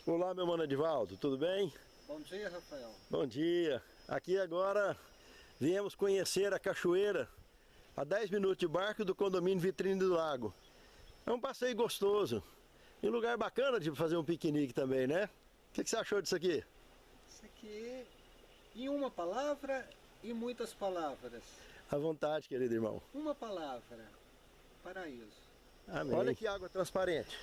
Olá, meu mano Edivaldo, tudo bem? Bom dia, Rafael. Bom dia. Aqui agora viemos conhecer a cachoeira a 10 minutos de barco do condomínio Vitrine do Lago. É um passeio gostoso e um lugar bacana de fazer um piquenique também, né? O que você achou disso aqui? Isso aqui, em uma palavra e muitas palavras. À vontade, querido irmão. Uma palavra, paraíso. Amém. Olha que água transparente.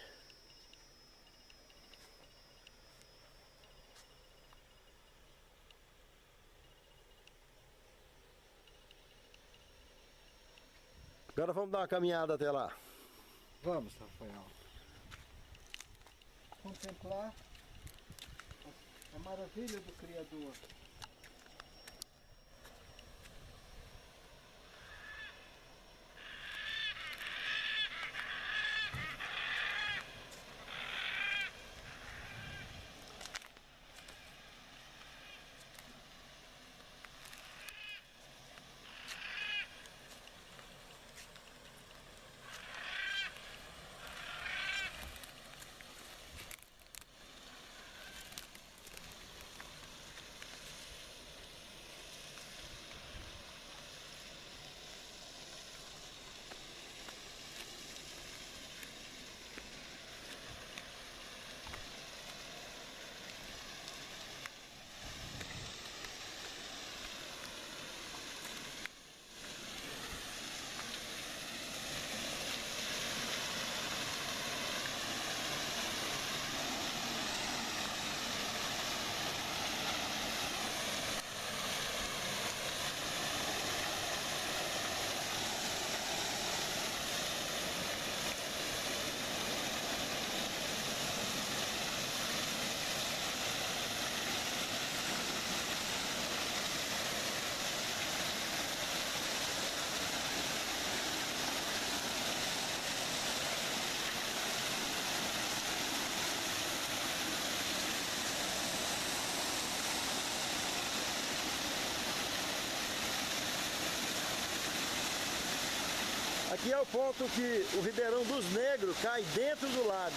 Agora vamos dar uma caminhada até lá. Vamos, Rafael. Contemplar a maravilha do Criador. Aqui é o ponto que o Ribeirão dos Negros cai dentro do lago.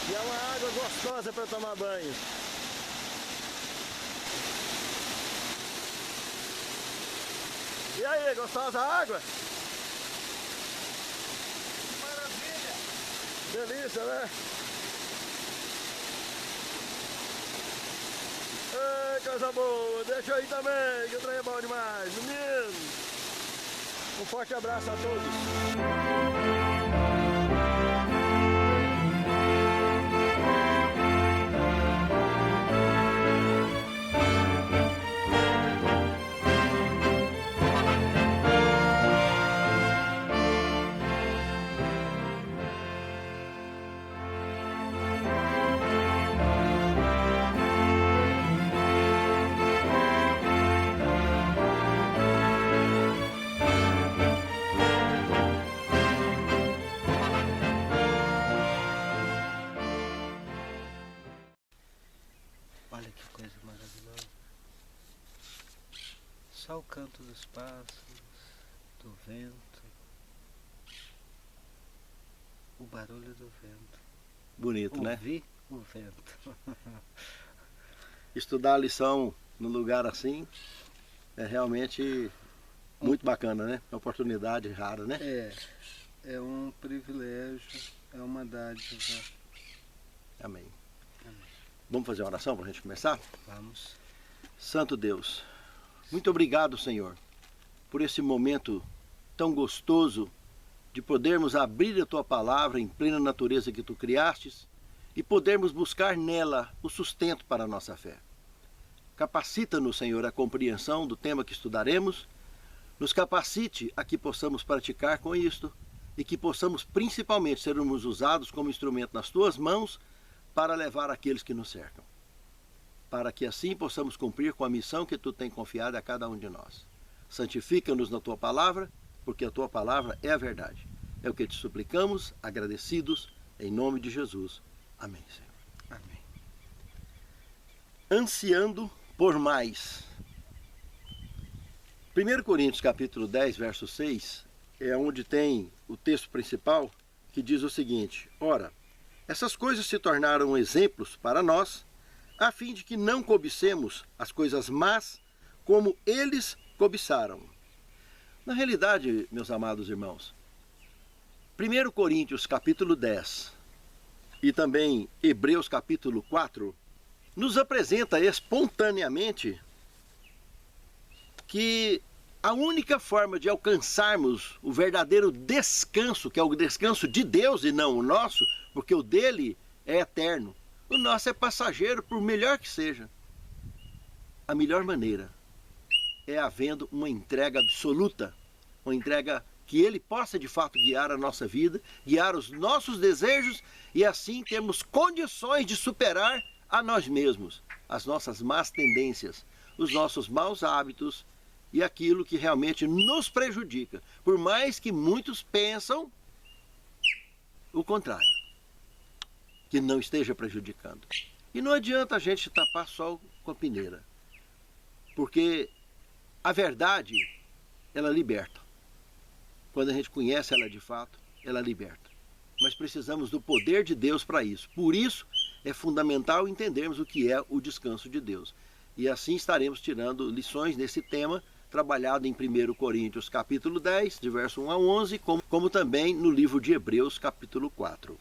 E é uma água gostosa para tomar banho. E aí, gostosa a água? Maravilha! Delícia, né? Ei, coisa boa! Deixa aí também, que o trem é bom demais, menino! Um forte abraço a todos! Olha que coisa maravilhosa. Só o canto dos pássaros, do vento, o barulho do vento. Bonito, né? Ouvir o vento. Estudar a lição no lugar assim é realmente muito bacana, né? É uma oportunidade rara, né? É um privilégio, é uma dádiva. Amém. Amém. Vamos fazer uma oração para a gente começar? Vamos. Santo Deus, muito obrigado, Senhor, por esse momento tão gostoso de podermos abrir a Tua Palavra em plena natureza que Tu criastes e podermos buscar nela o sustento para a nossa fé. Capacita-nos, Senhor, a compreensão do tema que estudaremos, nos capacite a que possamos praticar com isto e que possamos principalmente sermos usados como instrumento nas Tuas mãos para levar aqueles que nos cercam, para que assim possamos cumprir com a missão que Tu tens confiado a cada um de nós. Santifica-nos na Tua Palavra, porque a Tua Palavra é a verdade. É o que te suplicamos, agradecidos, em nome de Jesus. Amém, Senhor. Amém. Ansiando por mais. 1 Coríntios capítulo 10, verso 6, é onde tem o texto principal, que diz o seguinte: ora, Essas coisas se tornaram exemplos para nós, a fim de que não cobicemos as coisas más como eles cobiçaram. Na realidade, meus amados irmãos, 1 Coríntios capítulo 10 e também Hebreus capítulo 4 nos apresenta espontaneamente que a única forma de alcançarmos o verdadeiro descanso, que é o descanso de Deus e não o nosso, porque o dele é eterno, o nosso é passageiro, por melhor que seja. A melhor maneira é havendo uma entrega absoluta, uma entrega que ele possa de fato guiar a nossa vida, guiar os nossos desejos e assim termos condições de superar a nós mesmos, as nossas más tendências, os nossos maus hábitos e aquilo que realmente nos prejudica, por mais que muitos pensam o contrário, que não esteja prejudicando. E não adianta a gente tapar sol com a peneira, porque a verdade, ela liberta. Quando a gente conhece ela de fato, ela liberta. Mas precisamos do poder de Deus para isso. Por isso, é fundamental entendermos o que é o descanso de Deus. E assim estaremos tirando lições nesse tema, trabalhado em 1 Coríntios capítulo 10, de verso 1 a 11, como também no livro de Hebreus capítulo 4.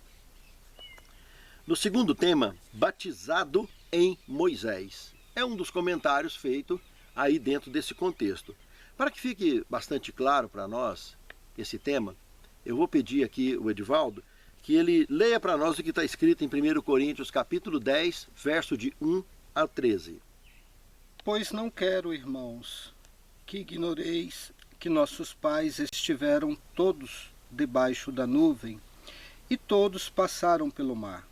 No segundo tema, batizado em Moisés. É um dos comentários feito aí dentro desse contexto. Para que fique bastante claro para nós esse tema, eu vou pedir aqui o Edivaldo que ele leia para nós o que está escrito em 1 Coríntios capítulo 10, verso de 1 a 13. Pois não quero, irmãos, que ignoreis que nossos pais estiveram todos debaixo da nuvem, e todos passaram pelo mar.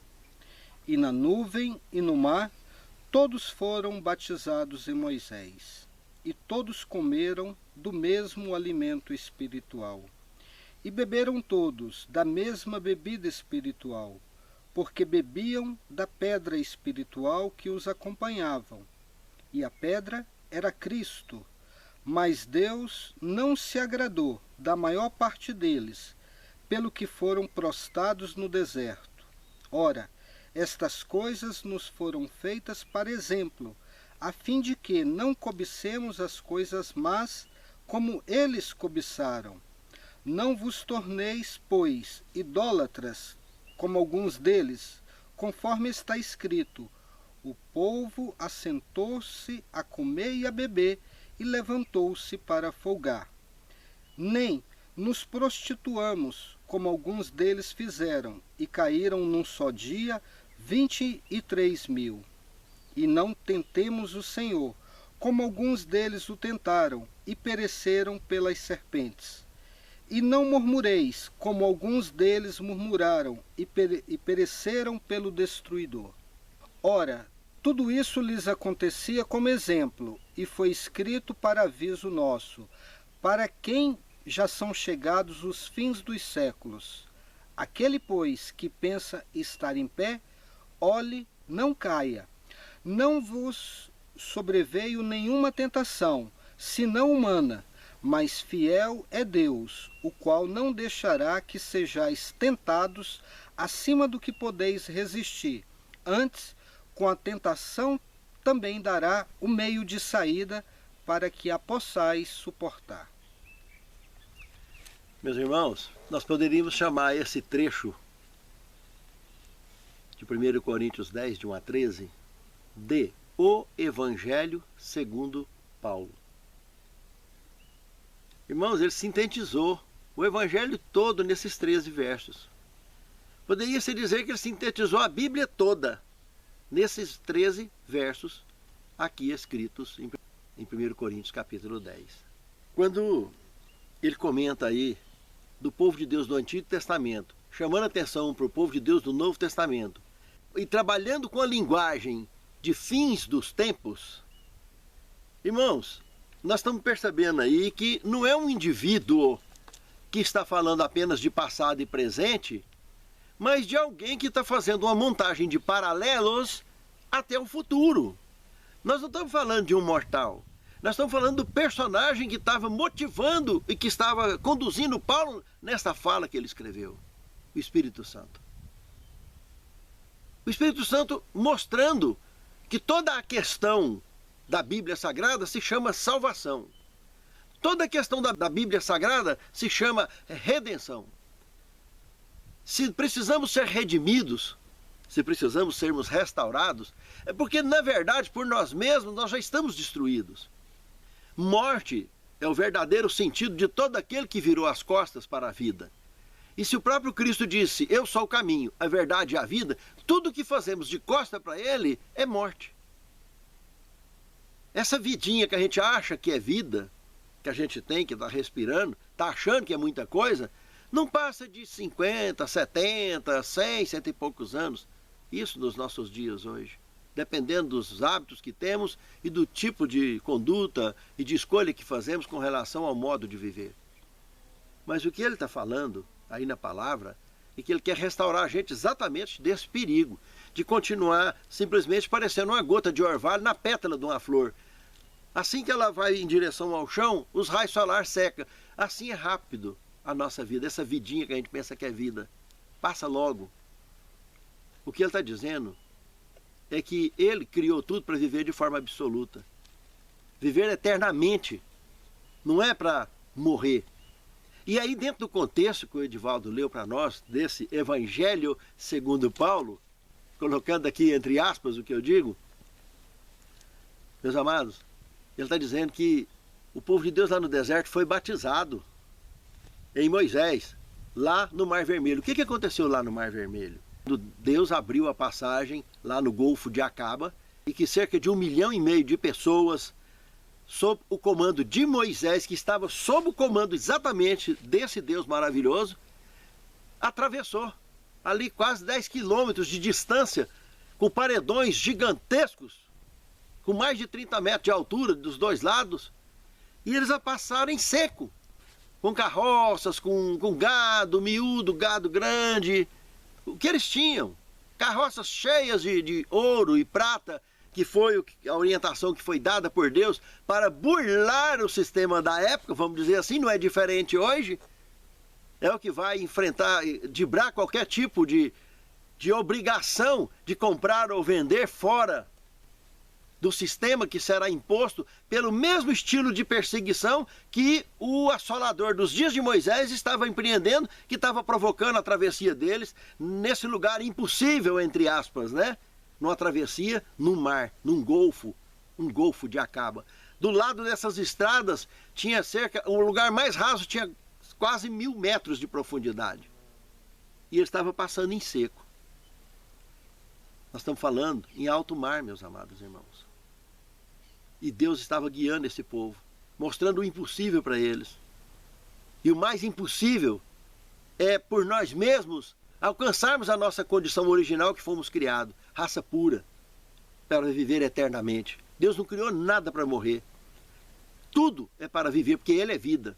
E na nuvem e no mar, todos foram batizados em Moisés, e todos comeram do mesmo alimento espiritual. E beberam todos da mesma bebida espiritual, porque bebiam da pedra espiritual que os acompanhavam. E a pedra era Cristo. Mas Deus não se agradou da maior parte deles, pelo que foram prostrados no deserto. Ora, estas coisas nos foram feitas para exemplo, a fim de que não cobicemos as coisas más como eles cobiçaram. Não vos torneis, pois, idólatras, como alguns deles, conforme está escrito: o povo assentou-se a comer e a beber, e levantou-se para folgar. Nem nos prostituamos, como alguns deles fizeram, e caíram num só dia 23.000. E não tentemos o Senhor, como alguns deles o tentaram, e pereceram pelas serpentes. E não murmureis, como alguns deles murmuraram, e pereceram pelo destruidor. Ora, tudo isso lhes acontecia como exemplo, e foi escrito para aviso nosso, para quem já são chegados os fins dos séculos. Aquele, pois, que pensa estar em pé, olhe, não caia. Não vos sobreveio nenhuma tentação, senão humana, mas fiel é Deus, o qual não deixará que sejais tentados acima do que podeis resistir. Antes, com a tentação também dará o meio de saída para que a possais suportar. Meus irmãos, nós poderíamos chamar esse trecho de 1 Coríntios 10, de 1 a 13, de O Evangelho segundo Paulo. Irmãos, ele sintetizou o Evangelho todo nesses 13 versos. Poderia-se dizer que ele sintetizou a Bíblia toda nesses 13 versos aqui escritos em 1 Coríntios capítulo 10. Quando ele comenta aí do povo de Deus do Antigo Testamento, chamando atenção para o povo de Deus do Novo Testamento, e trabalhando com a linguagem de fins dos tempos, irmãos, nós estamos percebendo aí que não é um indivíduo que está falando apenas de passado e presente, mas de alguém que está fazendo uma montagem de paralelos até o futuro. Nós não estamos falando de um mortal, nós estamos falando do personagem que estava motivando e que estava conduzindo Paulo nessa fala que ele escreveu, o Espírito Santo. O Espírito Santo mostrando que toda a questão da Bíblia Sagrada se chama salvação. Toda a questão da Bíblia Sagrada se chama redenção. Se precisamos ser redimidos, se precisamos sermos restaurados, é porque, na verdade, por nós mesmos, nós já estamos destruídos. Morte é o verdadeiro sentido de todo aquele que virou as costas para a vida. E se o próprio Cristo disse, eu sou o caminho, a verdade e a vida, tudo que fazemos de costa para Ele é morte. Essa vidinha que a gente acha que é vida, que a gente tem, que está respirando, está achando que é muita coisa, não passa de 50, 70, 100, cento e poucos anos. Isso nos nossos dias hoje. Dependendo dos hábitos que temos e do tipo de conduta e de escolha que fazemos com relação ao modo de viver. Mas o que ele está falando aí na palavra é que ele quer restaurar a gente exatamente desse perigo, de continuar simplesmente parecendo uma gota de orvalho na pétala de uma flor. Assim que ela vai em direção ao chão, os raios solares secam. Assim é rápido a nossa vida, essa vidinha que a gente pensa que é vida. Passa logo. O que ele está dizendo é que ele criou tudo para viver de forma absoluta. Viver eternamente. Não é para morrer. E aí, dentro do contexto que o Edivaldo leu para nós, desse Evangelho segundo Paulo, colocando aqui entre aspas o que eu digo, meus amados, ele está dizendo que o povo de Deus lá no deserto foi batizado em Moisés, lá no Mar Vermelho. O que aconteceu lá no Mar Vermelho? Deus abriu a passagem lá no Golfo de Acaba e que cerca de 1,5 milhão de pessoas, sob o comando de Moisés, que estava sob o comando exatamente desse Deus maravilhoso, atravessou ali quase 10 quilômetros de distância, com paredões gigantescos, com mais de 30 metros de altura dos dois lados, e eles a passaram em seco, com carroças, com gado miúdo, gado grande. O que eles tinham? Carroças cheias de ouro e prata, que foi a orientação que foi dada por Deus para burlar o sistema da época, vamos dizer assim, não é diferente hoje. É o que vai enfrentar, driblar qualquer tipo de obrigação de comprar ou vender fora do sistema que será imposto pelo mesmo estilo de perseguição que o assolador dos dias de Moisés estava empreendendo, que estava provocando a travessia deles nesse lugar impossível, entre aspas, né? Numa travessia no mar, num golfo, um golfo de Acaba. Do lado dessas estradas tinha o lugar mais raso tinha quase 1.000 metros de profundidade. E ele estava passando em seco. Nós estamos falando em alto mar, meus amados irmãos. E Deus estava guiando esse povo, mostrando o impossível para eles. E o mais impossível é por nós mesmos alcançarmos a nossa condição original que fomos criados, raça pura, para viver eternamente. Deus não criou nada para morrer. Tudo é para viver, porque Ele é vida.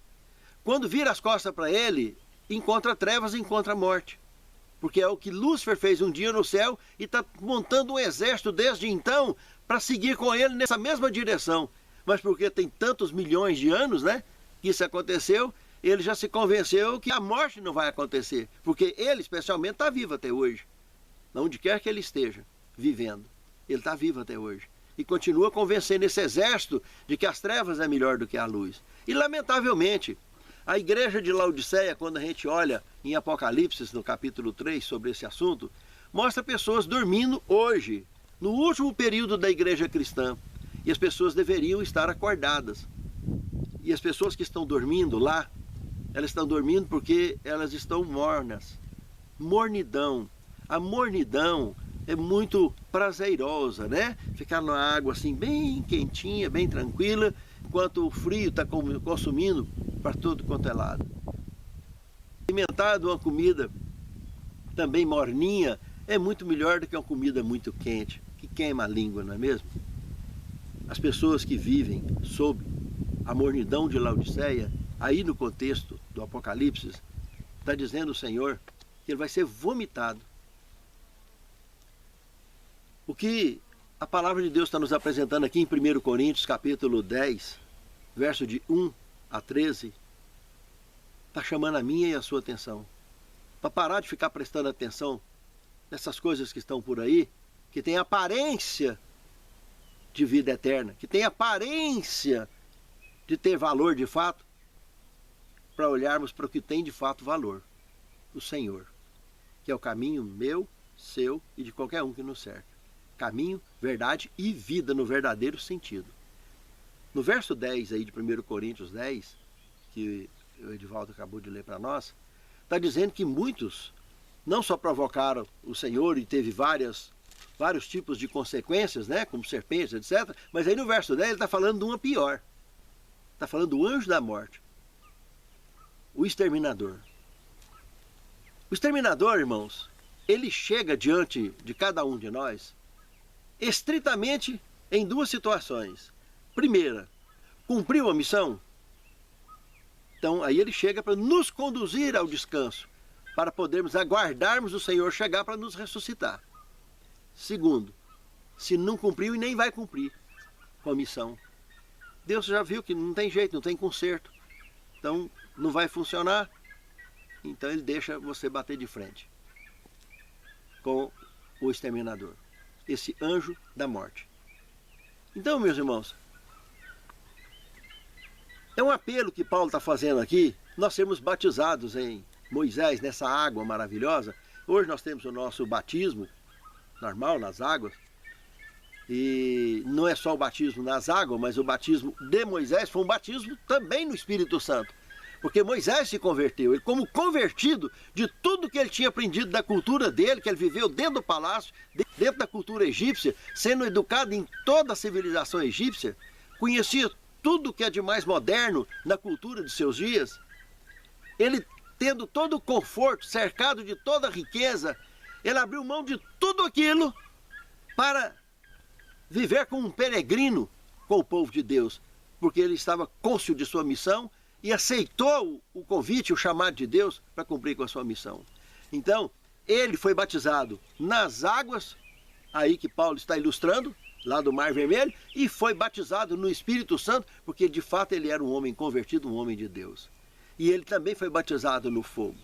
Quando vira as costas para Ele, encontra trevas e encontra morte. Porque é o que Lúcifer fez um dia no céu e está montando um exército desde então para seguir com ele nessa mesma direção. Mas porque tem tantos milhões de anos, né, que isso aconteceu, ele já se convenceu que a morte não vai acontecer. Porque ele, especialmente, está vivo até hoje. Onde quer que ele esteja vivendo, ele está vivo até hoje. E continua convencendo esse exército de que as trevas é melhor do que a luz. E, lamentavelmente, a igreja de Laodiceia, quando a gente olha em Apocalipse, no capítulo 3, sobre esse assunto, mostra pessoas dormindo hoje, no último período da igreja cristã. E as pessoas deveriam estar acordadas. E as pessoas que estão dormindo lá, elas estão dormindo porque elas estão mornas. Mornidão. A mornidão é muito prazerosa, né? Ficar na água assim, bem quentinha, bem tranquila, enquanto o frio está consumindo para tudo quanto é lado. Alimentado uma comida também morninha é muito melhor do que uma comida muito quente, que queima a língua, não é mesmo? As pessoas que vivem sob a mornidão de Laodiceia, aí no contexto do Apocalipse, está dizendo o Senhor que ele vai ser vomitado. O que a palavra de Deus está nos apresentando aqui em 1 Coríntios, capítulo 10, verso de 1 a 13, está chamando a minha e a sua atenção. Para parar de ficar prestando atenção nessas coisas que estão por aí, que tem aparência de vida eterna, que tem aparência de ter valor de fato, para olharmos para o que tem de fato valor, o Senhor, que é o caminho meu, seu e de qualquer um que nos cerca. Caminho, verdade e vida no verdadeiro sentido. No verso 10 aí de 1 Coríntios 10, que o Edivaldo acabou de ler para nós, está dizendo que muitos não só provocaram o Senhor e teve vários tipos de consequências, né, como serpentes, etc. Mas aí no verso 10 ele está falando de uma pior. Está falando do anjo da morte. O exterminador. O exterminador, irmãos, ele chega diante de cada um de nós estritamente em duas situações. Primeira, cumpriu a missão? Então aí ele chega para nos conduzir ao descanso, para podermos aguardarmos o Senhor chegar para nos ressuscitar. Segundo, se não cumpriu e nem vai cumprir com a missão, Deus já viu que não tem jeito, não tem conserto. Então não vai funcionar, então ele deixa você bater de frente com o exterminador, esse anjo da morte. Então, meus irmãos, é um apelo que Paulo está fazendo aqui, nós sermos batizados em Moisés, nessa água maravilhosa. Hoje nós temos o nosso batismo normal nas águas, e não é só o batismo nas águas, mas o batismo de Moisés foi um batismo também no Espírito Santo, porque Moisés se converteu, ele como convertido de tudo que ele tinha aprendido da cultura dele, que ele viveu dentro do palácio, dentro da cultura egípcia, sendo educado em toda a civilização egípcia, conhecia tudo que é de mais moderno na cultura de seus dias, ele tendo todo o conforto, cercado de toda a riqueza, ele abriu mão de tudo aquilo para viver como um peregrino com o povo de Deus, porque ele estava cônscio de sua missão e aceitou o convite, o chamado de Deus para cumprir com a sua missão. Então, ele foi batizado nas águas, aí que Paulo está ilustrando, lá do Mar Vermelho, e foi batizado no Espírito Santo, porque de fato ele era um homem convertido, um homem de Deus. E ele também foi batizado no fogo,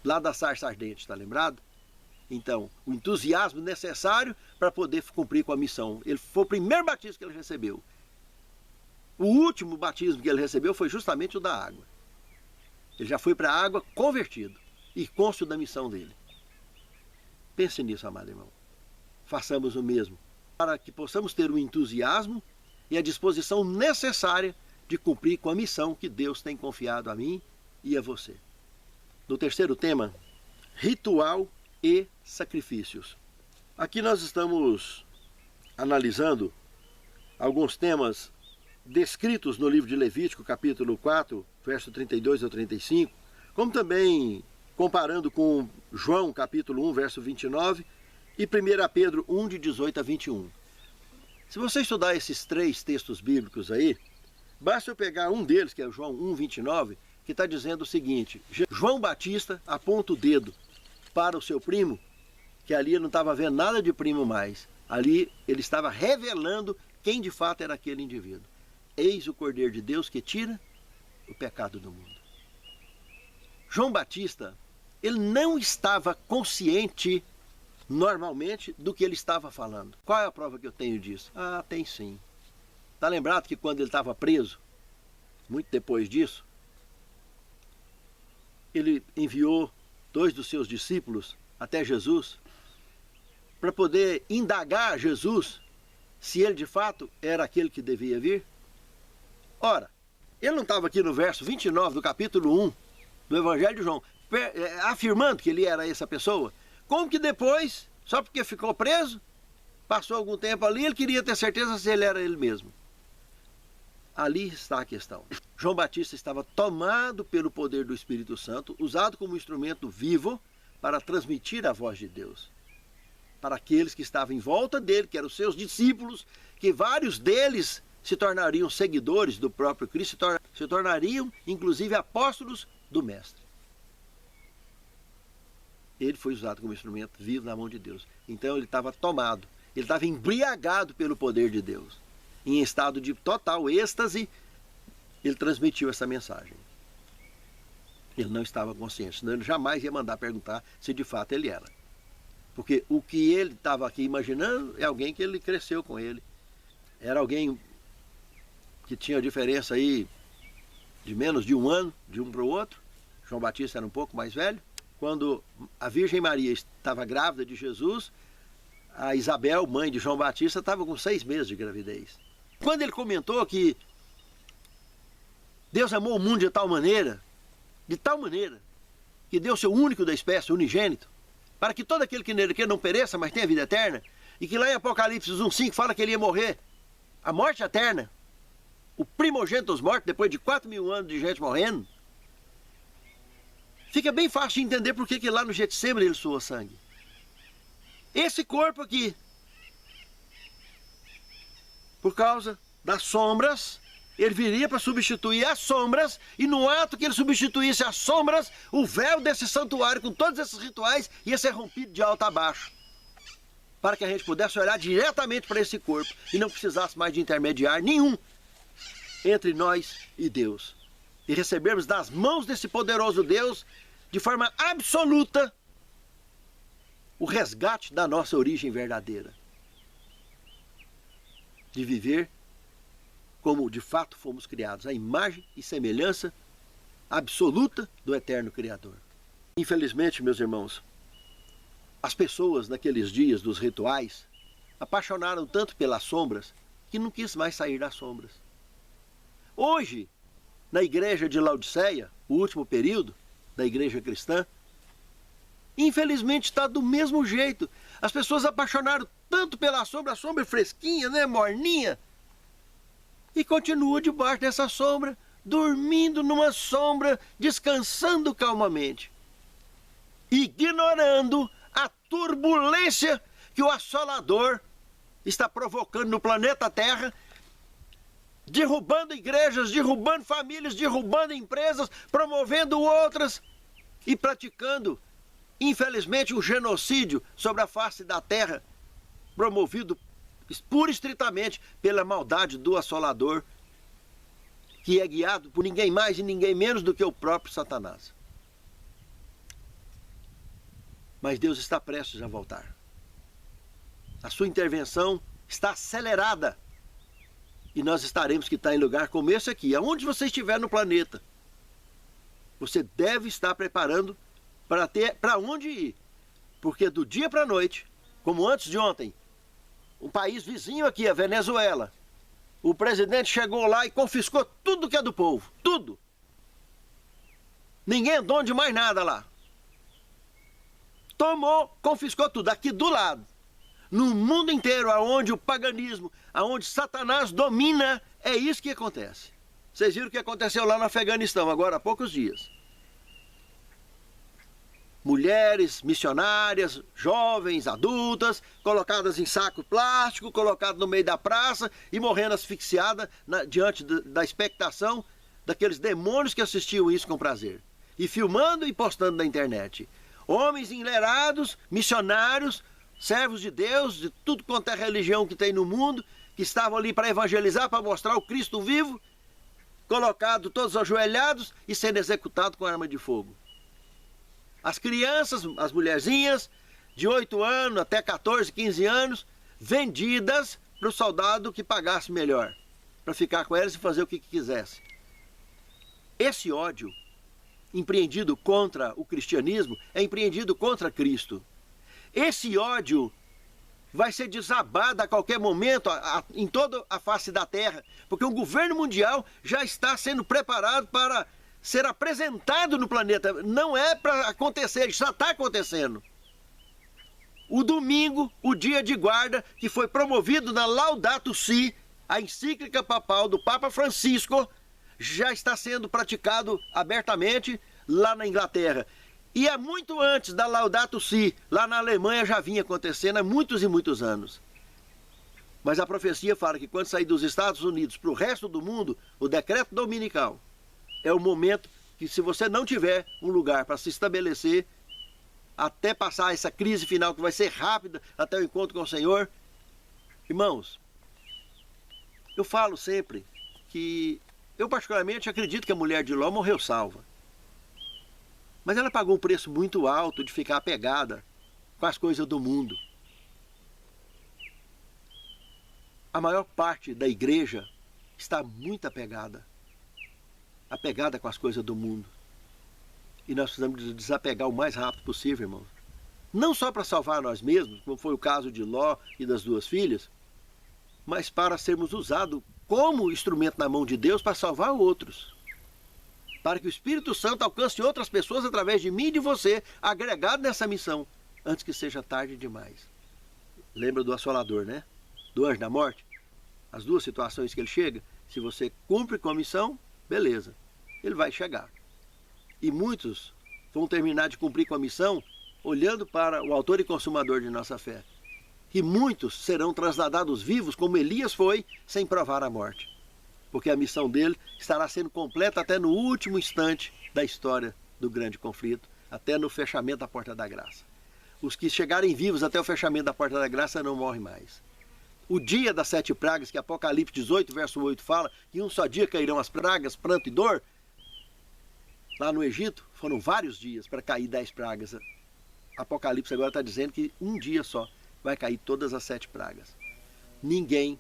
lá da sarça ardente, está lembrado? Então, o entusiasmo necessário para poder cumprir com a missão. Ele foi o primeiro batismo que ele recebeu. O último batismo que ele recebeu foi justamente o da água. Ele já foi para a água convertido e cônscio da missão dele. Pense nisso, amado irmão. Façamos o mesmo, para que possamos ter o entusiasmo e a disposição necessária de cumprir com a missão que Deus tem confiado a mim e a você. No terceiro tema, ritual e sacrifícios. Aqui nós estamos analisando alguns temas descritos no livro de Levítico, capítulo 4, verso 32 ao 35, como também comparando com João, capítulo 1, verso 29, e 1 Pedro 1, de 18 a 21. Se você estudar esses três textos bíblicos aí, basta eu pegar um deles, que é João 1, 29, que está dizendo o seguinte: João Batista aponta o dedo para o seu primo, que ali ele não estava vendo nada de primo mais. Ali ele estava revelando quem de fato era aquele indivíduo. Eis o Cordeiro de Deus que tira o pecado do mundo. João Batista, ele não estava consciente normalmente do que ele estava falando. Qual é a prova que eu tenho disso? Ah, tem sim. Está lembrado que quando ele estava preso, muito depois disso, ele enviou 2 dos seus discípulos até Jesus para poder indagar Jesus se ele de fato era aquele que devia vir? Ora, ele não estava aqui no verso 29 do capítulo 1 do Evangelho de João, afirmando que ele era essa pessoa? Como que depois, só porque ficou preso, passou algum tempo ali, ele queria ter certeza se ele era ele mesmo? Ali está a questão. João Batista estava tomado pelo poder do Espírito Santo, usado como instrumento vivo para transmitir a voz de Deus para aqueles que estavam em volta dele, que eram os seus discípulos, que vários deles se tornariam seguidores do próprio Cristo, se tornariam inclusive apóstolos do Mestre. Ele foi usado como instrumento vivo na mão de Deus. Então ele estava tomado, ele estava embriagado pelo poder de Deus. Em estado de total êxtase, ele transmitiu essa mensagem. Ele não estava consciente, senão ele jamais ia mandar perguntar se de fato ele era. Porque o que ele estava aqui imaginando é alguém que ele cresceu com ele. Era alguém que tinha diferença aí de menos de um ano, de um para o outro. João Batista era um pouco mais velho. Quando a Virgem Maria estava grávida de Jesus, a Isabel, mãe de João Batista, estava com 6 meses de gravidez. Quando ele comentou que Deus amou o mundo de tal maneira, que deu seu único da espécie, unigênito, para que todo aquele que nele quer não pereça, mas tenha vida eterna, e que lá em Apocalipse 1,5 fala que ele ia morrer, a morte eterna, o primogênito dos mortos, depois de 4.000 anos de gente morrendo, fica bem fácil de entender por que lá no Getsemane ele suou sangue. Esse corpo aqui, por causa das sombras, ele viria para substituir as sombras, e no ato que ele substituísse as sombras, o véu desse santuário com todos esses rituais ia ser rompido de alto a baixo, para que a gente pudesse olhar diretamente para esse corpo e não precisasse mais de intermediário nenhum entre nós e Deus, e recebermos das mãos desse poderoso Deus, de forma absoluta, o resgate da nossa origem verdadeira, de viver como de fato fomos criados, a imagem e semelhança absoluta do eterno Criador. Infelizmente, meus irmãos, as pessoas naqueles dias dos rituais apaixonaram tanto pelas sombras que não quis mais sair das sombras. Hoje, na igreja de Laodiceia, o último período da igreja cristã, infelizmente está do mesmo jeito. As pessoas apaixonaram tanto pela sombra, a sombra fresquinha, né, morninha, e continua debaixo dessa sombra, dormindo numa sombra, descansando calmamente, ignorando a turbulência que o assolador está provocando no planeta Terra, derrubando igrejas, derrubando famílias, derrubando empresas, promovendo outras e praticando, infelizmente, um genocídio sobre a face da terra, promovido pura e estritamente pela maldade do assolador, que é guiado por ninguém mais e ninguém menos do que o próprio Satanás. Mas Deus está prestes a voltar. A sua intervenção está acelerada. E nós estaremos que estar em lugar como esse aqui, aonde você estiver no planeta. Você deve estar preparando para ter para onde ir. Porque do dia para a noite, como antes de ontem, um país vizinho aqui, a Venezuela, o presidente chegou lá e confiscou tudo que é do povo. Tudo. Ninguém é dono de mais nada lá. Tomou, confiscou tudo, aqui do lado. No mundo inteiro, aonde o paganismo, aonde Satanás domina, é isso que acontece. Vocês viram o que aconteceu lá no Afeganistão, agora há poucos dias. Mulheres missionárias, jovens, adultas, colocadas em saco plástico, colocadas no meio da praça e morrendo asfixiadas diante da expectação daqueles demônios que assistiam isso com prazer. E filmando e postando na internet. Homens enlerados, missionários, servos de Deus, de tudo quanto é religião que tem no mundo, que estavam ali para evangelizar, para mostrar o Cristo vivo, colocado todos ajoelhados e sendo executado com arma de fogo. As crianças, as mulherzinhas, de 8 anos até 14, 15 anos, vendidas para o soldado que pagasse melhor, para ficar com elas e fazer o que quisesse. Esse ódio empreendido contra o cristianismo é empreendido contra Cristo. Esse ódio vai ser desabado a qualquer momento em toda a face da terra, porque o governo mundial já está sendo preparado para ser apresentado no planeta. Não é para acontecer, já está acontecendo. O domingo, o dia de guarda, que foi promovido na Laudato Si, a encíclica papal do Papa Francisco, já está sendo praticado abertamente lá na Inglaterra. E é muito antes da Laudato Si, lá na Alemanha já vinha acontecendo há muitos e muitos anos. Mas a profecia fala que quando sair dos Estados Unidos para o resto do mundo, o decreto dominical é o momento que, se você não tiver um lugar para se estabelecer, até passar essa crise final, que vai ser rápida, até o encontro com o Senhor. Irmãos, eu falo sempre que eu particularmente acredito que a mulher de Ló morreu salva. Mas ela pagou um preço muito alto de ficar apegada com as coisas do mundo. A maior parte da igreja está muito apegada com as coisas do mundo. E nós precisamos desapegar o mais rápido possível, irmãos. Não só para salvar nós mesmos, como foi o caso de Ló e das duas filhas, mas para sermos usados como instrumento na mão de Deus para salvar outros. Para que o Espírito Santo alcance outras pessoas através de mim e de você, agregado nessa missão, antes que seja tarde demais. Lembra do assolador, né? Do anjo da morte? As duas situações que ele chega, se você cumpre com a missão, beleza, ele vai chegar. E muitos vão terminar de cumprir com a missão olhando para o autor e consumador de nossa fé. E muitos serão trasladados vivos, como Elias foi, sem provar a morte. Porque a missão dele estará sendo completa até no último instante da história do grande conflito, até no fechamento da porta da graça. Os que chegarem vivos até o fechamento da porta da graça não morrem mais. O dia das 7 pragas, que Apocalipse 18, verso 8 fala, que um só dia cairão as pragas, pranto e dor, lá no Egito foram vários dias para cair 10 pragas. Apocalipse agora está dizendo que um dia só vai cair todas as 7 pragas. Ninguém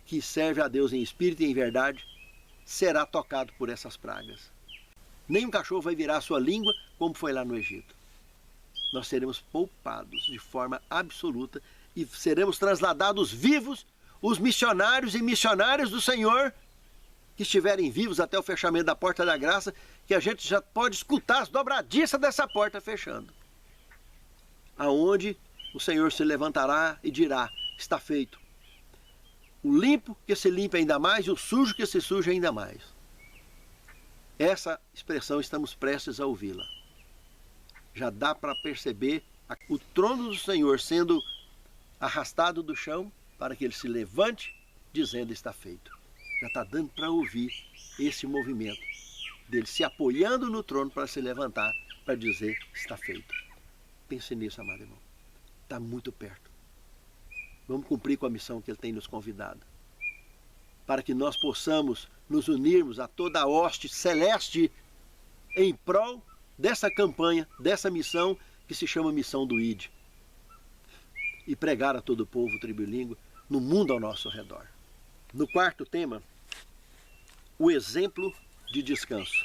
que serve a Deus em espírito e em verdade será tocado por essas pragas. Nem um cachorro vai virar a sua língua, como foi lá no Egito. Nós seremos poupados de forma absoluta e seremos trasladados vivos, os missionários e missionárias do Senhor que estiverem vivos até o fechamento da porta da graça, que a gente já pode escutar as dobradiças dessa porta fechando. Aonde o Senhor se levantará e dirá, está feito. O limpo que se limpe ainda mais e o sujo que se suje ainda mais. Essa expressão estamos prestes a ouvi-la. Já dá para perceber o trono do Senhor sendo arrastado do chão para que ele se levante dizendo está feito. Já está dando para ouvir esse movimento dele se apoiando no trono para se levantar para dizer está feito. Pense nisso, amado irmão. Está muito perto. Vamos cumprir com a missão que ele tem nos convidado. Para que nós possamos nos unirmos a toda a hoste celeste em prol dessa campanha, dessa missão que se chama Missão do ID. E pregar a todo o povo, tribo e língua, no mundo ao nosso redor. No quarto tema, o exemplo de descanso.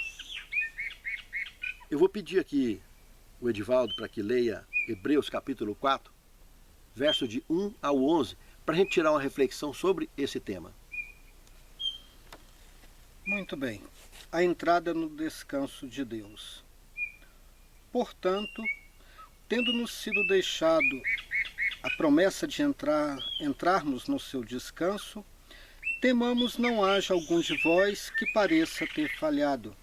Eu vou pedir aqui o Edivaldo para que leia Hebreus capítulo 4, verso de 1 ao 11, para a gente tirar uma reflexão sobre esse tema. Muito bem. A entrada no descanso de Deus. Portanto, tendo-nos sido deixado a promessa de entrarmos no seu descanso, temamos não haja algum de vós que pareça ter falhado,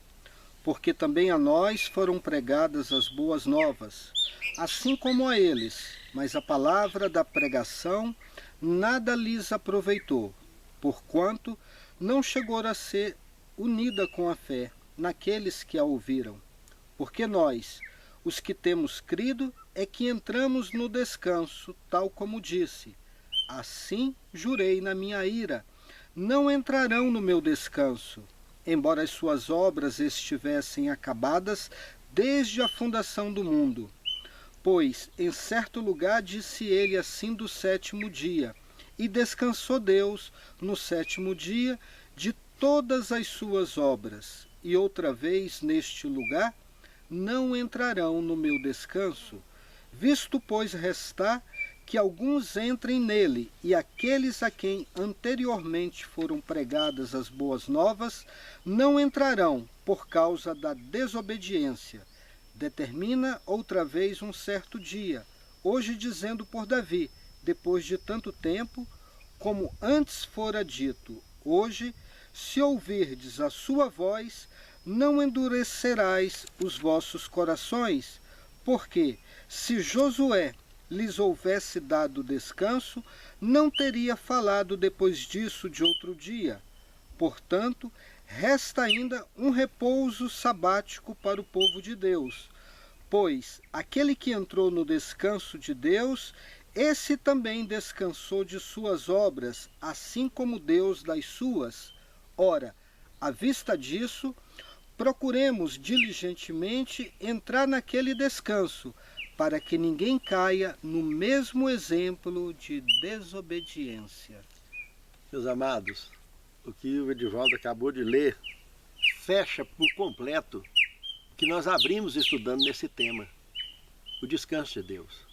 porque também a nós foram pregadas as boas novas, assim como a eles, mas a palavra da pregação nada lhes aproveitou, porquanto não chegou a ser unida com a fé naqueles que a ouviram. Porque nós, os que temos crido, é que entramos no descanso, tal como disse. Assim jurei na minha ira, não entrarão no meu descanso, embora as suas obras estivessem acabadas desde a fundação do mundo. Pois em certo lugar disse ele assim do 7º dia, e descansou Deus no 7º dia de todas as suas obras, e outra vez neste lugar não entrarão no meu descanso, visto, pois, restar que alguns entrem nele, e aqueles a quem anteriormente foram pregadas as boas novas não entrarão por causa da desobediência. Determina outra vez um certo dia, hoje dizendo por Davi, depois de tanto tempo, como antes fora dito, hoje, se ouvirdes a sua voz, não endurecerás os vossos corações, porque, se Josué lhes houvesse dado descanso, não teria falado depois disso de outro dia. Portanto, resta ainda um repouso sabático para o povo de Deus, pois aquele que entrou no descanso de Deus, esse também descansou de suas obras, assim como Deus das suas. Ora, à vista disso, procuremos diligentemente entrar naquele descanso, para que ninguém caia no mesmo exemplo de desobediência. Meus amados, o que o Edivaldo acabou de ler fecha por completo o que nós abrimos estudando nesse tema, o descanso de Deus.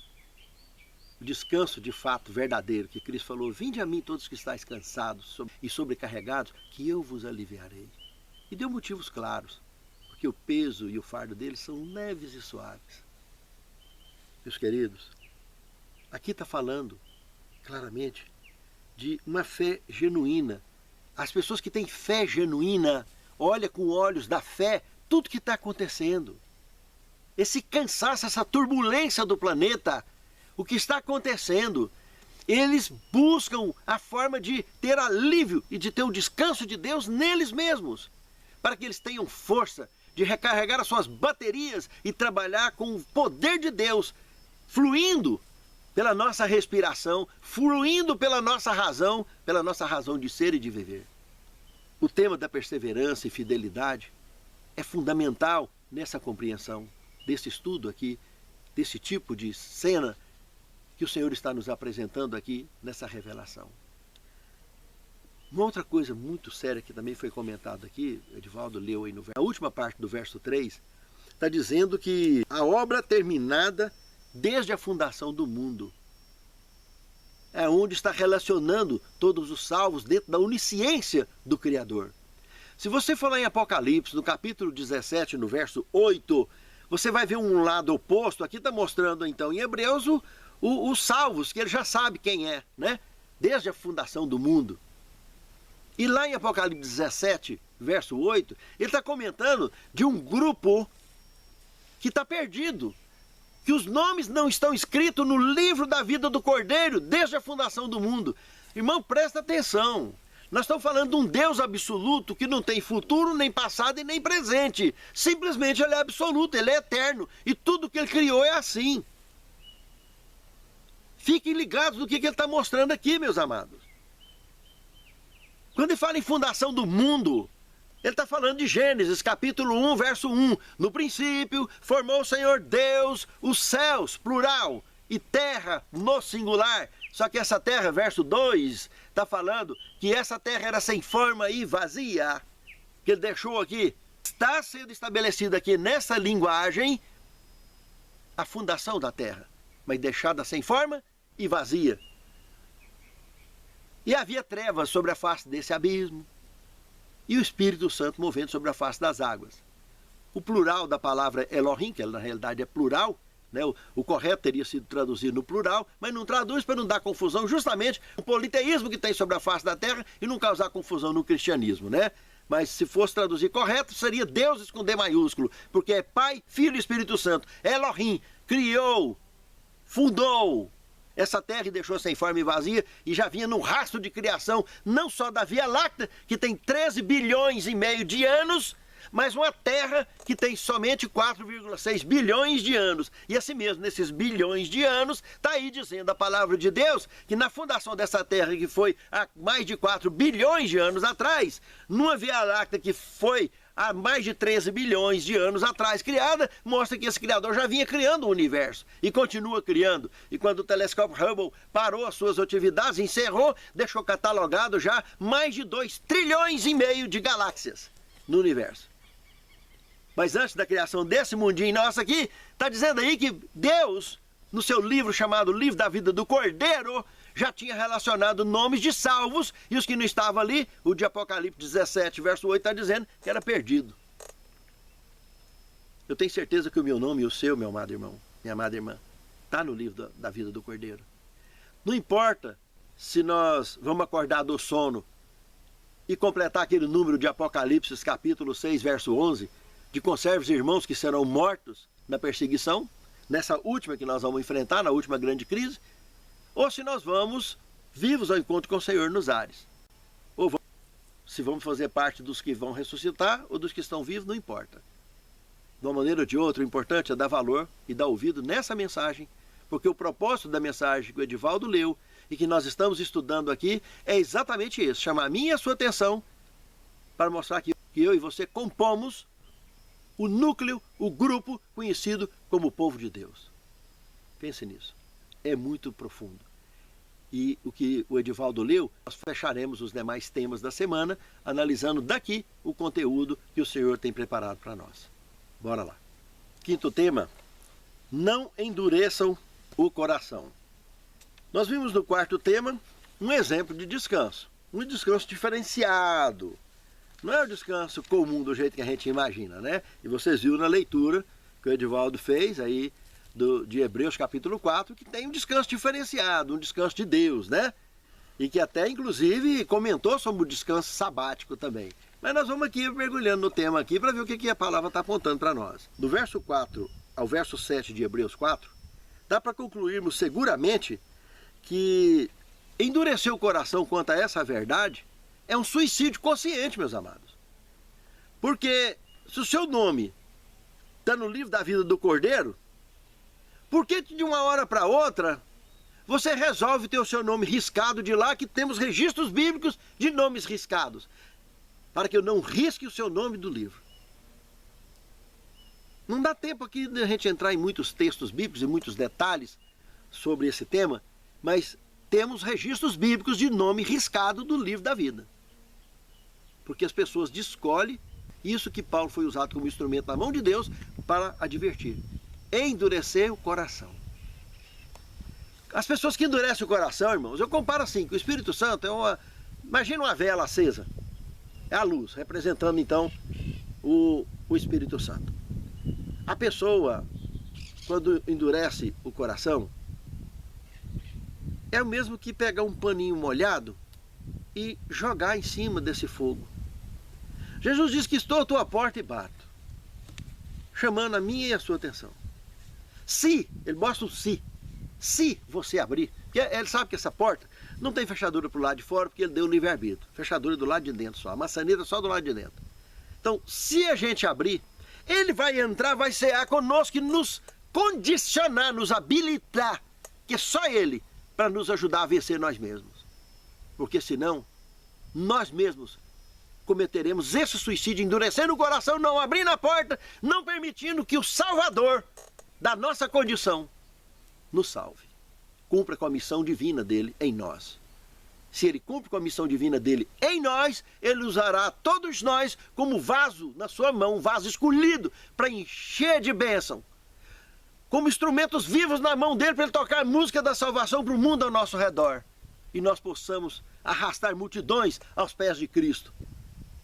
O descanso de fato verdadeiro, que Cristo falou: vinde a mim todos que estáis cansados e sobrecarregados, que eu vos aliviarei. E deu motivos claros, porque o peso e o fardo deles são leves e suaves. Meus queridos, aqui está falando claramente de uma fé genuína. As pessoas que têm fé genuína olham com olhos da fé tudo que está acontecendo. Esse cansaço, essa turbulência do planeta, o que está acontecendo, eles buscam a forma de ter alívio e de ter o descanso de Deus neles mesmos, para que eles tenham força de recarregar as suas baterias e trabalhar com o poder de Deus, fluindo pela nossa respiração, fluindo pela nossa razão de ser e de viver. O tema da perseverança e fidelidade é fundamental nessa compreensão desse estudo aqui, desse tipo de cena que o Senhor está nos apresentando aqui nessa revelação. Uma outra coisa muito séria que também foi comentada aqui, Edivaldo leu aí na última parte do verso 3, está dizendo que a obra terminada desde a fundação do mundo é onde está relacionando todos os salvos dentro da onisciência do Criador. Se você for lá em Apocalipse, no capítulo 17, no verso 8, você vai ver um lado oposto. Aqui está mostrando então em Hebreus os salvos, que ele já sabe quem é, né? Desde a fundação do mundo. E lá em Apocalipse 17, verso 8, ele está comentando de um grupo que está perdido, que os nomes não estão escritos no livro da vida do Cordeiro desde a fundação do mundo. Irmão, presta atenção. Nós estamos falando de um Deus absoluto que não tem futuro, nem passado e nem presente. Simplesmente ele é absoluto, ele é eterno. E tudo que ele criou é assim. Fiquem ligados no que ele está mostrando aqui, meus amados. Quando ele fala em fundação do mundo, ele está falando de Gênesis, capítulo 1, verso 1. No princípio, formou o Senhor Deus os céus, plural, e terra, no singular. Só que essa terra, verso 2, está falando que essa terra era sem forma e vazia. Que ele deixou aqui. Está sendo estabelecida aqui nessa linguagem a fundação da terra, mas deixada sem forma e vazia. E havia trevas sobre a face desse abismo, e o Espírito Santo movendo sobre a face das águas. O plural da palavra Elohim, que na realidade é plural, né? O correto teria sido traduzido no plural, mas não traduz para não dar confusão, justamente o politeísmo que tem sobre a face da terra e não causar confusão no cristianismo, né? Mas se fosse traduzir correto, seria deuses com D maiúsculo, porque é Pai, Filho e Espírito Santo. Elohim criou, fundou essa terra e deixou sem forma e vazia, e já vinha num rastro de criação, não só da Via Láctea, que tem 13 bilhões e meio de anos, mas uma terra que tem somente 4,6 bilhões de anos. E assim mesmo, nesses bilhões de anos, está aí dizendo a palavra de Deus, que na fundação dessa terra, que foi há mais de 4 bilhões de anos atrás, numa Via Láctea que foi há mais de 13 bilhões de anos atrás criada, mostra que esse Criador já vinha criando o universo e continua criando. E quando o telescópio Hubble parou as suas atividades, encerrou, deixou catalogado já mais de 2 trilhões e meio de galáxias no universo. Mas antes da criação desse mundinho nosso aqui, está dizendo aí que Deus, no seu livro chamado Livro da Vida do Cordeiro, já tinha relacionado nomes de salvos, e os que não estavam ali, o de Apocalipse 17, verso 8, está dizendo que era perdido. Eu tenho certeza que o meu nome e o seu, meu amado irmão, minha amada irmã, está no livro da vida do Cordeiro. Não importa se nós vamos acordar do sono e completar aquele número de Apocalipse, capítulo 6, verso 11, de conserve os irmãos que serão mortos na perseguição, nessa última que nós vamos enfrentar, na última grande crise, ou se nós vamos vivos ao encontro com o Senhor nos ares. Ou se vamos fazer parte dos que vão ressuscitar ou dos que estão vivos, não importa. De uma maneira ou de outra, o importante é dar valor e dar ouvido nessa mensagem, porque o propósito da mensagem que o Edivaldo leu e que nós estamos estudando aqui é exatamente isso, chamar a minha e a sua atenção para mostrar que eu e você compomos o núcleo, o grupo conhecido como o povo de Deus. Pense nisso. É muito profundo. E o que o Edivaldo leu, nós fecharemos os demais temas da semana, analisando daqui o conteúdo que o Senhor tem preparado para nós. Bora lá. Quinto tema, não endureçam o coração. Nós vimos no quarto tema um exemplo de descanso. Um descanso diferenciado. Não é o descanso comum do jeito que a gente imagina, né? E vocês viram na leitura que o Edivaldo fez aí de Hebreus capítulo 4, que tem um descanso diferenciado, um descanso de Deus, né? E que até, inclusive, comentou sobre o descanso sabático também. Mas nós vamos aqui mergulhando no tema aqui para ver o que a palavra está apontando para nós. Do verso 4 ao verso 7 de Hebreus 4, dá para concluirmos seguramente que endurecer o coração quanto a essa verdade é um suicídio consciente, meus amados. Porque se o seu nome está no livro da vida do Cordeiro, por que de uma hora para outra você resolve ter o seu nome riscado de lá, que temos registros bíblicos de nomes riscados, para que eu não risque o seu nome do livro? Não dá tempo aqui de a gente entrar em muitos textos bíblicos e muitos detalhes sobre esse tema, mas temos registros bíblicos de nome riscado do livro da vida. Porque as pessoas descolhem isso que Paulo foi usado como instrumento na mão de Deus para advertir. Endurecer o coração. As pessoas que endurecem o coração, irmãos, eu comparo assim, que o Espírito Santo é uma... Imagina uma vela acesa. É a luz, representando então o Espírito Santo. A pessoa, quando endurece o coração, é o mesmo que pegar um paninho molhado e jogar em cima desse fogo. Jesus diz que estou à tua porta e bato, chamando a minha e a sua atenção. Se, ele mostra um se você abrir, porque ele sabe que essa porta não tem fechadura para o lado de fora, porque ele deu o livre-arbítrio, fechadura do lado de dentro só, a maçaneta só do lado de dentro. Então, se a gente abrir, ele vai entrar, vai cear conosco e nos condicionar, nos habilitar, que é só ele, para nos ajudar a vencer nós mesmos. Porque senão, nós mesmos cometeremos esse suicídio, endurecendo o coração, não abrindo a porta, não permitindo que o Salvador da nossa condição nos salve. Cumpra com a missão divina dele em nós. Se ele cumpre com a missão divina dele em nós, ele usará todos nós como vaso na sua mão, um vaso escolhido para encher de bênção, como instrumentos vivos na mão dele para ele tocar a música da salvação para o mundo ao nosso redor. E nós possamos arrastar multidões aos pés de Cristo.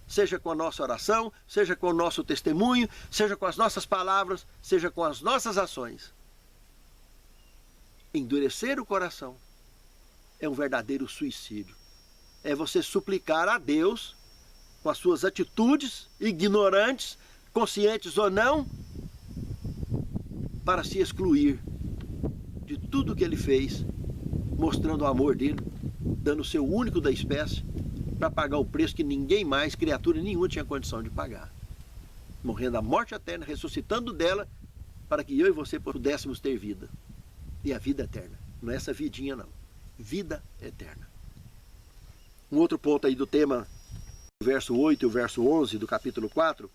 Seja com a nossa oração, seja com o nosso testemunho, seja com as nossas palavras, seja com as nossas ações. Endurecer o coração é um verdadeiro suicídio. É você suplicar a Deus, com as suas atitudes ignorantes, conscientes ou não, para se excluir de tudo que ele fez, mostrando o amor dele, dando o seu único da espécie, para pagar o preço que ninguém mais, criatura nenhuma, tinha condição de pagar. Morrendo a morte eterna, ressuscitando dela, para que eu e você pudéssemos ter vida. E a vida eterna. Não é essa vidinha, não. Vida eterna. Um outro ponto aí do tema, o verso 8 e o verso 11 do capítulo 4,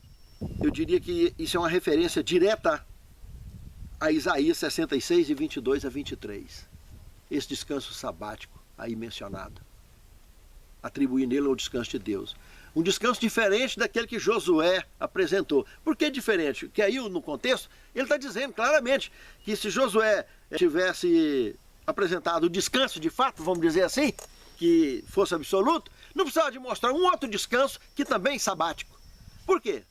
eu diria que isso é uma referência direta a Isaías 66, de 22 a 23. Esse descanso sabático aí mencionado. Atribuir nele ao descanso de Deus. Um descanso diferente daquele que Josué apresentou. Por que diferente? Porque aí no contexto, ele está dizendo claramente que se Josué tivesse apresentado o descanso de fato, vamos dizer assim, que fosse absoluto, não precisava de mostrar um outro descanso que também é sabático. Por quê?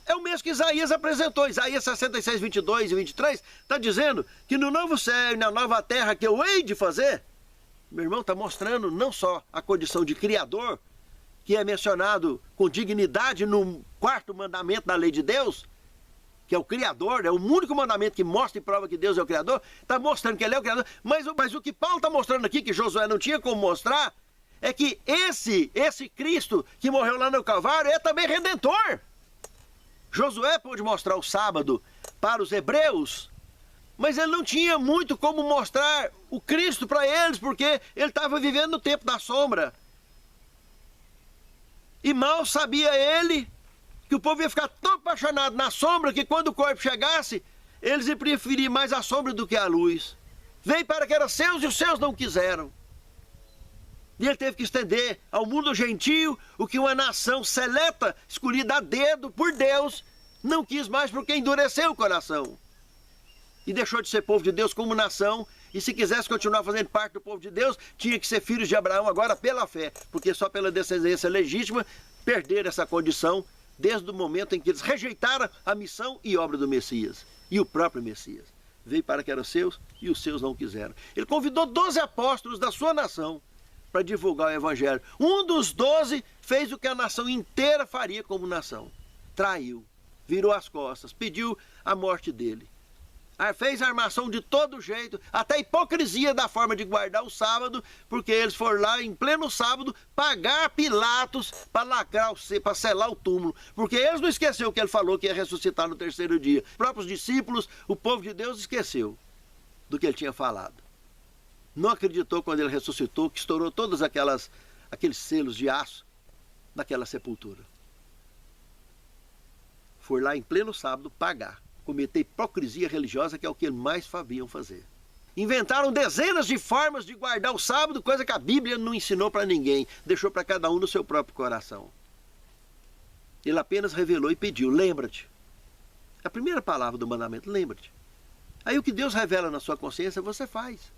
É o mesmo que Isaías apresentou. Isaías 66, 22 e 23 está dizendo que no novo céu e na nova terra que eu hei de fazer, meu irmão, está mostrando não só a condição de Criador, que é mencionado com dignidade no quarto mandamento da lei de Deus, que é o Criador, é o único mandamento que mostra e prova que Deus é o Criador, está mostrando que ele é o Criador, mas o que Paulo está mostrando aqui, que Josué não tinha como mostrar, é que esse Cristo que morreu lá no Calvário é também Redentor. Josué pôde mostrar o sábado para os hebreus, mas ele não tinha muito como mostrar o Cristo para eles, porque ele estava vivendo no tempo da sombra. E mal sabia ele que o povo ia ficar tão apaixonado na sombra que quando o corpo chegasse, Eles preferiram mais a sombra do que a luz. Veio para que eram seus e os seus não quiseram. E ele teve que estender ao mundo gentio o que uma nação seleta, escolhida a dedo por Deus, não quis mais porque endureceu o coração. E deixou de ser povo de Deus como nação. E se quisesse continuar fazendo parte do povo de Deus, tinha que ser filhos de Abraão agora pela fé. Porque só pela descendência legítima perderam essa condição desde o momento em que eles rejeitaram a missão e obra do Messias. E o próprio Messias. Veio para que eram seus e os seus não quiseram. Ele convidou 12 apóstolos da sua nação para divulgar o evangelho. Um dos 12 fez o que a nação inteira faria como nação. Traiu, virou as costas, pediu a morte dele. Fez armação de todo jeito, até hipocrisia da forma de guardar o sábado, porque eles foram lá em pleno sábado pagar Pilatos para lacrar, para selar o túmulo. Porque eles não esqueceram que ele falou que ia ressuscitar no terceiro dia. Os próprios discípulos, o povo de Deus esqueceu do que ele tinha falado. Não acreditou quando ele ressuscitou, que estourou todos aqueles selos de aço naquela sepultura. Foi lá em pleno sábado pagar. Cometer hipocrisia religiosa, que é o que eles mais sabiam fazer. Inventaram dezenas de formas de guardar o sábado, coisa que a Bíblia não ensinou para ninguém. Deixou para cada um no seu próprio coração. Ele apenas revelou e pediu, lembra-te. A primeira palavra do mandamento, lembra-te. Aí o que Deus revela na sua consciência, você faz.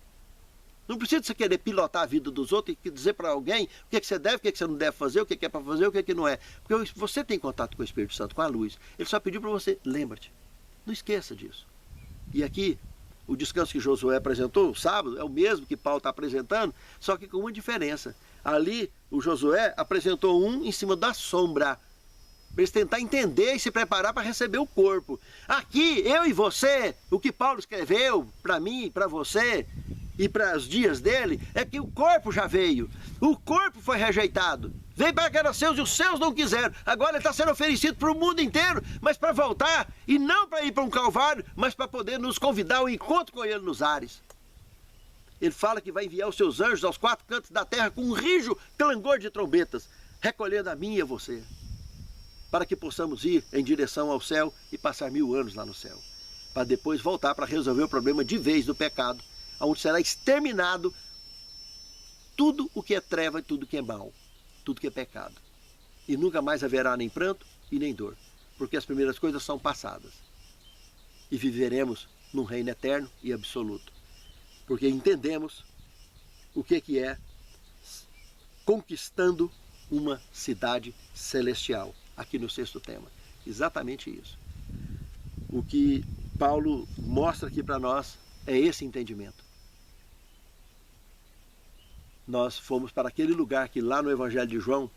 Não precisa você querer pilotar a vida dos outros e dizer para alguém o que é que você deve, o que é que você não deve fazer, o que é para fazer, o que é que não é. Porque você tem contato com o Espírito Santo, com a luz. Ele só pediu para você, lembra-te. Não esqueça disso. E aqui, o descanso que Josué apresentou, o sábado, é o mesmo que Paulo está apresentando, só que com uma diferença. Ali, o Josué apresentou um em cima da sombra, para eles tentar entender e se preparar para receber o corpo. Aqui, eu e você, o que Paulo escreveu para mim, para você e para os dias dele, é que o corpo já veio. O corpo foi rejeitado. Veio para que eram seus e os seus não quiseram. Agora ele está sendo oferecido para o mundo inteiro, mas para voltar, e não para ir para um calvário, mas para poder nos convidar ao encontro com ele nos ares. Ele fala que vai enviar os seus anjos aos 4 cantos da terra com um rijo clangor de trombetas, recolhendo a mim e a você, para que possamos ir em direção ao céu e passar 1000 anos lá no céu, para depois voltar para resolver o problema de vez do pecado, onde será exterminado tudo o que é treva e tudo que é mal, tudo que é pecado. E nunca mais haverá nem pranto e nem dor, porque as primeiras coisas são passadas. E viveremos num reino eterno e absoluto, porque entendemos o que é conquistando uma cidade celestial, aqui no 6º tema. Exatamente isso. O que Paulo mostra aqui para nós é esse entendimento. Nós fomos para aquele lugar que lá no Evangelho de João,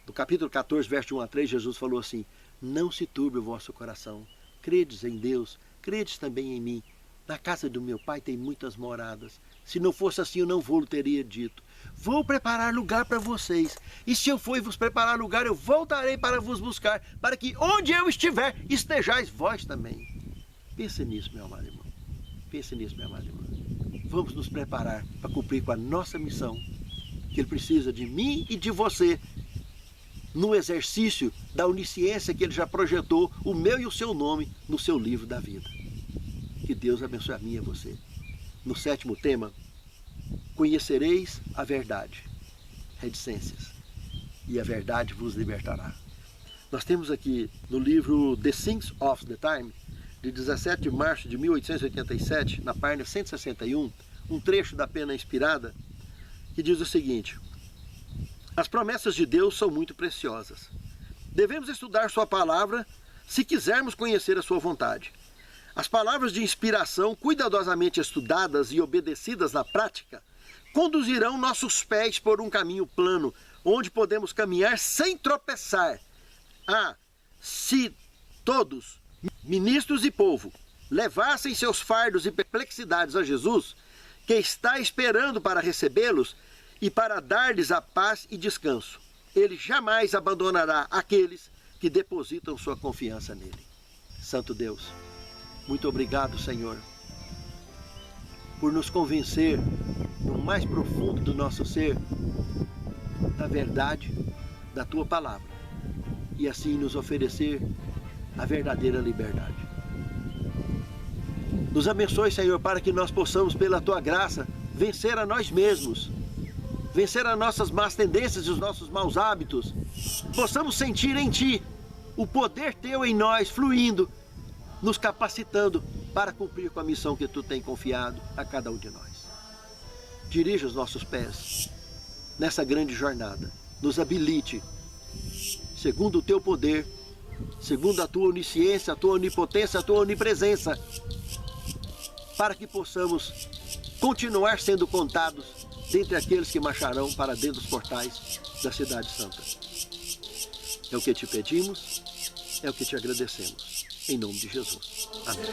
no capítulo 14, verso 1 a 3, Jesus falou assim: não se turbe o vosso coração, credes em Deus, credes também em mim. Na casa do meu pai tem muitas moradas. Se não fosse assim, eu não vou teria dito. Vou preparar lugar para vocês. E se eu for vos preparar lugar, eu voltarei para vos buscar, para que onde eu estiver, estejais vós também. Pense nisso, meu amado irmão. Pense nisso, meu amado irmão. Vamos nos preparar para cumprir com a nossa missão, que Ele precisa de mim e de você, no exercício da onisciência que Ele já projetou, o meu e o seu nome, no seu livro da vida. Que Deus abençoe a mim e a você. No 7º tema, conhecereis a verdade, reticências, e a verdade vos libertará. Nós temos aqui no livro The Things of the Time, de 17 de março de 1887, na página 161, um trecho da Pena Inspirada, que diz o seguinte: as promessas de Deus são muito preciosas. Devemos estudar sua palavra se quisermos conhecer a sua vontade. As palavras de inspiração, cuidadosamente estudadas e obedecidas na prática, conduzirão nossos pés por um caminho plano, onde podemos caminhar sem tropeçar. Se todos, ministros e povo, levassem seus fardos e perplexidades a Jesus, que está esperando para recebê-los e para dar-lhes a paz e descanso, Ele jamais abandonará aqueles que depositam sua confiança nele. Santo Deus, muito obrigado, Senhor, por nos convencer no mais profundo do nosso ser da verdade da Tua palavra e assim nos oferecer a verdadeira liberdade. Nos abençoe, Senhor, para que nós possamos, pela Tua graça, vencer a nós mesmos, vencer as nossas más tendências e os nossos maus hábitos. Possamos sentir em Ti o poder Teu em nós, fluindo, nos capacitando para cumprir com a missão que Tu tem confiado a cada um de nós. Dirija os nossos pés nessa grande jornada. Nos habilite, segundo o Teu poder, segundo a Tua onisciência, a Tua onipotência, a Tua onipresença, para que possamos continuar sendo contados dentre aqueles que marcharão para dentro dos portais da Cidade Santa. É o que Te pedimos, é o que Te agradecemos. Em nome de Jesus. Amém.